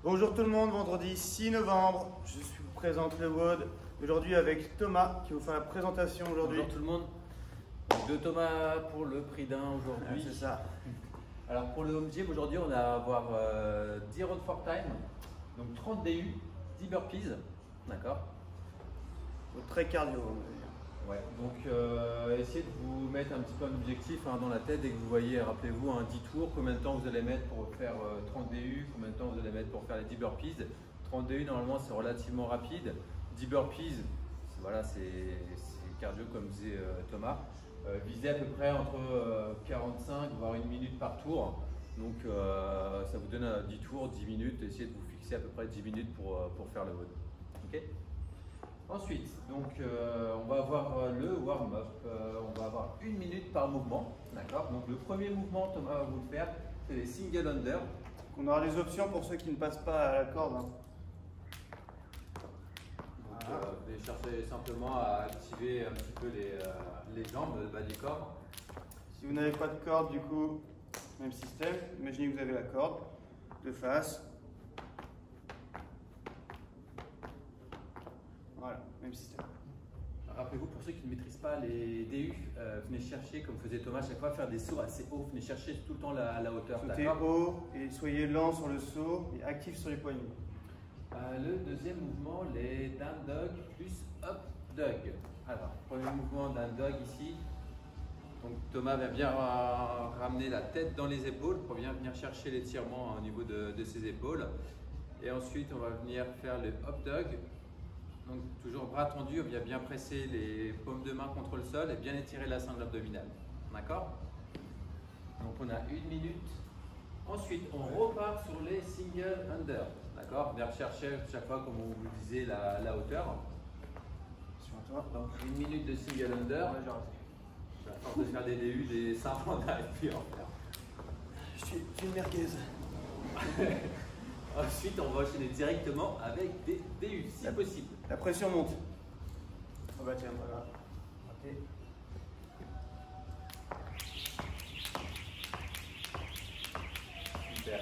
Bonjour tout le monde, vendredi 6 novembre, je vous présente le WOD aujourd'hui avec Thomas qui va vous faire la présentation aujourd'hui. Bonjour tout le monde, deux Thomas pour le prix d'un aujourd'hui. C'est ça. Alors pour le home gym aujourd'hui on va avoir 10 road for time, donc 30 DU, 10 burpees, d'accord. Très cardio on va dire. Ouais, donc essayez de vous mettre un petit peu un objectif dans la tête dès que vous voyez, rappelez-vous, 10 tours, combien de temps vous allez mettre pour faire 30 DU, combien de temps vous allez mettre pour faire les 10 burpees. 30 DU normalement c'est relativement rapide, 10 burpees, voilà, c'est cardio comme disait Thomas. Visez à peu près entre 45 voire 1 minute par tour, donc ça vous donne 10 tours, 10 minutes, essayez de vous fixer à peu près 10 minutes pour faire le WOD. Ok. Ensuite, donc, on va avoir le warm-up, on va avoir 1 minute par mouvement, d'accord. Donc le premier mouvement, Thomas va vous le faire, c'est les single under. On aura des options pour ceux qui ne passent pas à la corde. Donc voilà. Vous allez chercher simplement à activer un petit peu les jambes, le bas du corps. Si vous n'avez pas de corde, du coup, même système. Imaginez que vous avez la corde de face. Voilà, même système. Rappelez-vous, pour ceux qui ne maîtrisent pas les DU, venez chercher, comme faisait Thomas, à chaque fois faire des sauts assez hauts, venez chercher tout le temps la hauteur. Sautez haut et soyez lent sur le saut et actif sur les poignets. Le deuxième mouvement, les down dog plus up dog. Alors, premier mouvement down dog ici. Donc Thomas va bien ramener la tête dans les épaules pour bien venir chercher l'étirement au niveau de ses épaules. Et ensuite, on va venir faire le up dog. Donc toujours bras tendus, on vient bien presser les paumes de main contre le sol et bien étirer la sangle abdominale. D'accord? Donc on a 1 minute. Ensuite, on repart sur les single under. D'accord? Venir chercher chaque fois, comme on vous disait, la hauteur. Sur toi. Donc 1 minute de single under. Ouais, j'ai arrêté. À force de faire des DU, des simples, on n'arrive plus à en faire. Je suis une merguez. Ensuite, on va enchaîner directement avec des DU, si possible. La pression monte. Oh bah tiens, voilà. Okay. Super.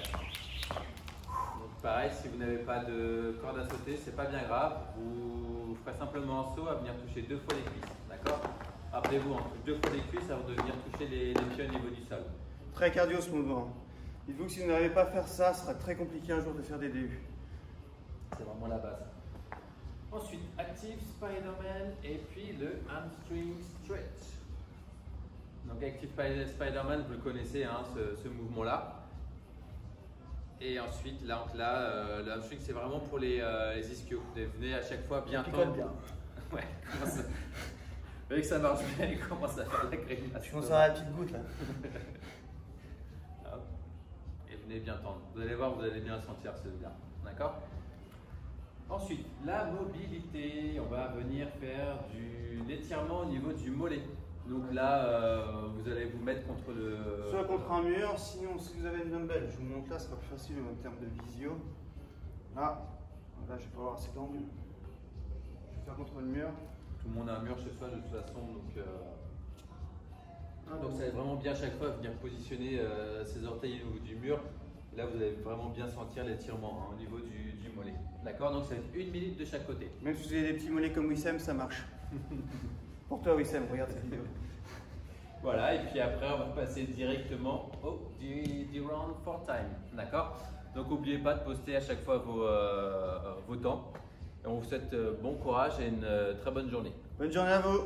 Donc pareil, si vous n'avez pas de corde à sauter, c'est pas bien grave. Vous ferez simplement un saut à venir toucher 2 fois les cuisses. D'accord? Rappelez-vous, on touche 2 fois les cuisses avant de venir toucher les pieds au niveau du sol. Très cardio ce mouvement. Dites-vous que si vous n'arrivez pas à faire ça, ce sera très compliqué un jour de faire des DU. C'est vraiment la base. Ensuite, active Spider-Man et puis le hamstring stretch. Donc active Spider-Man, vous le connaissez, ce mouvement-là. Et ensuite, là, le hamstring, c'est vraiment pour les ischios. Vous venez à chaque fois bien tendre. Bien. Ouais, vous voyez que ça marche bien, il commence à faire la grimace. Je commence à avoir la petite goutte là. Hop. Et venez bien tendre. Vous allez voir, vous allez bien sentir celui-là. D'accord? Ensuite, la mobilité. On va venir faire de l'étirement au niveau du mollet. Donc là, vous allez vous mettre contre le... Soit contre un mur, sinon si vous avez une dumbbell, je vous montre là, ce sera plus facile en termes de visio. Là je vais pas avoir assez tendu. Je vais faire contre le mur. Tout le monde a un mur chez soi de toute façon, donc ça va être vraiment bien chaque fois venir positionner ses orteils au niveau du mur. Et là, vous allez vraiment bien sentir l'étirement au niveau du mollet. D'accord? Donc ça va être 1 minute de chaque côté. Même si vous avez des petits mollets comme Wissem, ça marche. Pour toi Wissem, regarde cette vidéo. Voilà, et puis après, on va passer directement au du round for time. D'accord? Donc n'oubliez pas de poster à chaque fois vos temps. Et on vous souhaite bon courage et une très bonne journée. Bonne journée à vous.